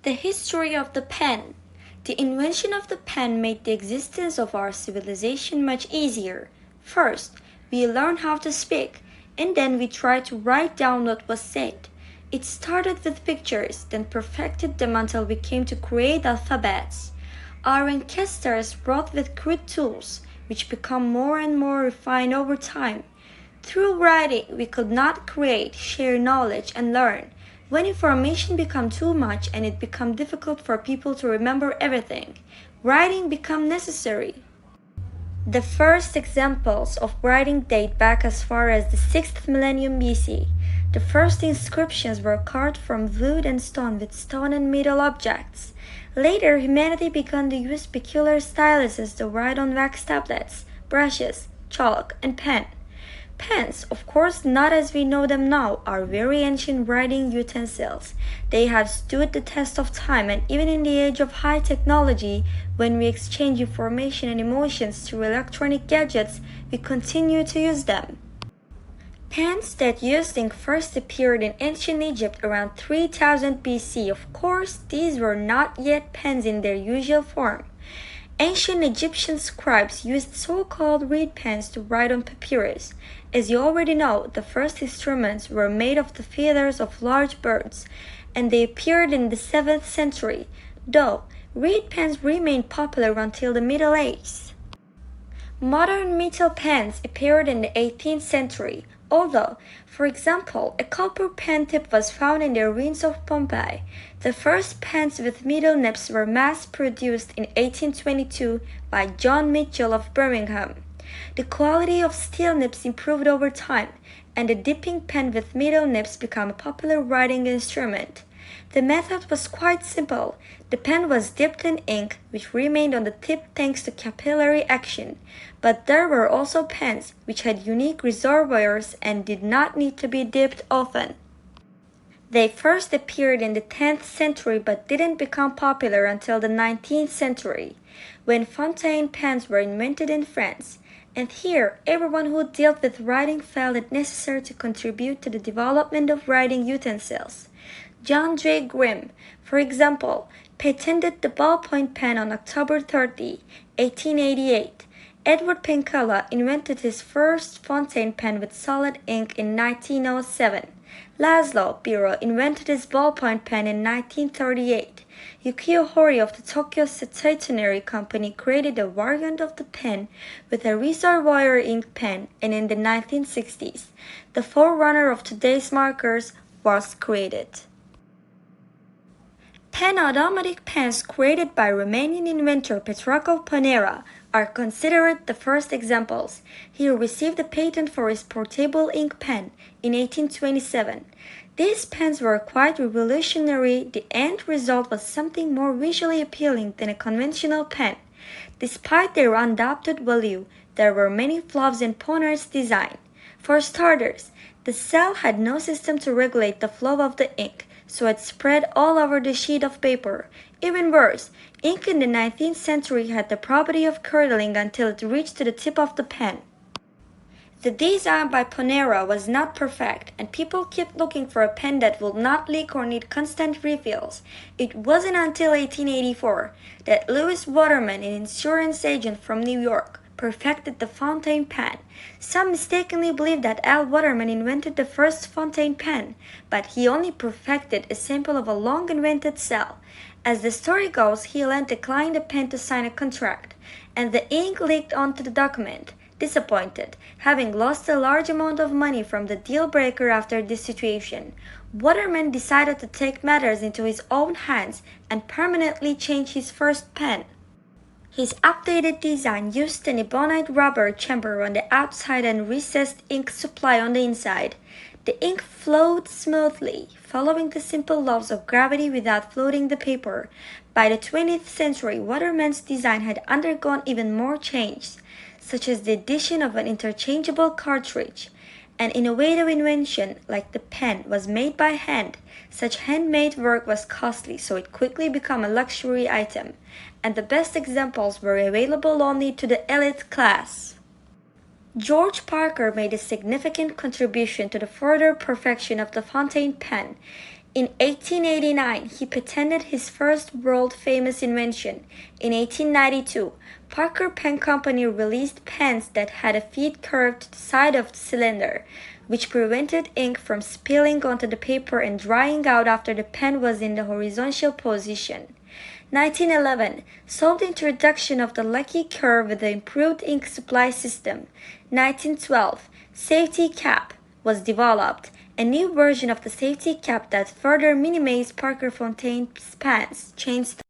The history of the pen. The invention of the pen made the existence of our civilization much easier. First, we learned how to speak, and then we tried to write down what was said. It started with pictures, then perfected them until we came to create alphabets. Our ancestors wrote with crude tools, which become more and more refined over time. Through writing, we could not create, share knowledge, and learn. When information becomes too much and it becomes difficult for people to remember everything, writing becomes necessary. The first examples of writing date back as far as the 6th millennium BC. The first inscriptions were carved from wood and stone with stone and metal objects. Later, humanity began to use peculiar styluses to write on wax tablets, brushes, chalk, and pen. Pens, of course not as we know them now, are very ancient writing utensils. They have stood the test of time, and even in the age of high technology, when we exchange information and emotions through electronic gadgets, we continue to use them. Pens that used ink first appeared in ancient Egypt around 3000 BC. Of course, these were not yet pens in their usual form. Ancient Egyptian scribes used so-called reed pens to write on papyrus. As you already know, the first instruments were made of the feathers of large birds, and they appeared in the 7th century, though reed pens remained popular until the Middle Ages. Modern metal pens appeared in the 18th century, although, for example, a copper pen tip was found in the ruins of Pompeii. The first pens with metal nibs were mass-produced in 1822 by John Mitchell of Birmingham. The quality of steel nibs improved over time, and the dipping pen with metal nibs became a popular writing instrument. The method was quite simple. The pen was dipped in ink, which remained on the tip thanks to capillary action. But there were also pens which had unique reservoirs and did not need to be dipped often. They first appeared in the 10th century but didn't become popular until the 19th century, when fountain pens were invented in France. And here, everyone who dealt with writing felt it necessary to contribute to the development of writing utensils. John J. Grimm, for example, patented the ballpoint pen on October 30, 1888. Edward Pencala invented his first fountain pen with solid ink in 1907. Laszlo Biro invented his ballpoint pen in 1938. Yukio Hori of the Tokyo Stationery Company created a variant of the pen with a reservoir ink pen, and in the 1960s, the forerunner of today's markers was created. 10 automatic pens created by Romanian inventor Petrarco Panera are considered the first examples. He received a patent for his portable ink pen in 1827. These pens were quite revolutionary. The end result was something more visually appealing than a conventional pen. Despite their undoubted value, there were many flaws in Panera's design. For starters, the cell had no system to regulate the flow of the ink, so it spread all over the sheet of paper. Even worse, ink in the 19th century had the property of curdling until it reached to the tip of the pen. The design by Panera was not perfect, and people kept looking for a pen that would not leak or need constant refills. It wasn't until 1884 that Lewis Waterman, an insurance agent from New York, perfected the fountain pen. Some mistakenly believe that L. Waterman invented the first fountain pen, but he only perfected a sample of a long-invented cell. As the story goes, he lent a client a pen to sign a contract, and the ink leaked onto the document. Disappointed, having lost a large amount of money from the deal breaker after this situation, Waterman decided to take matters into his own hands and permanently change his first pen. His updated design used an ebonite rubber chamber on the outside and recessed ink supply on the inside. The ink flowed smoothly, following the simple laws of gravity without floating the paper. By the 20th century, Waterman's design had undergone even more changes, such as the addition of an interchangeable cartridge. An innovative invention, like the pen, was made by hand. Such handmade work was costly, so it quickly became a luxury item, and the best examples were available only to the elite class. George Parker made a significant contribution to the further perfection of the fountain pen. In 1889, he patented his first world-famous invention. In 1892, Parker Pen Company released pens that had a feed curved to the side of the cylinder, which prevented ink from spilling onto the paper and drying out after the pen was in the horizontal position. 1911 saw the introduction of the Lucky curve with the improved ink supply system. 1912, safety cap was developed, a new version of the safety cap that further minimized Parker Fontaine's pens changed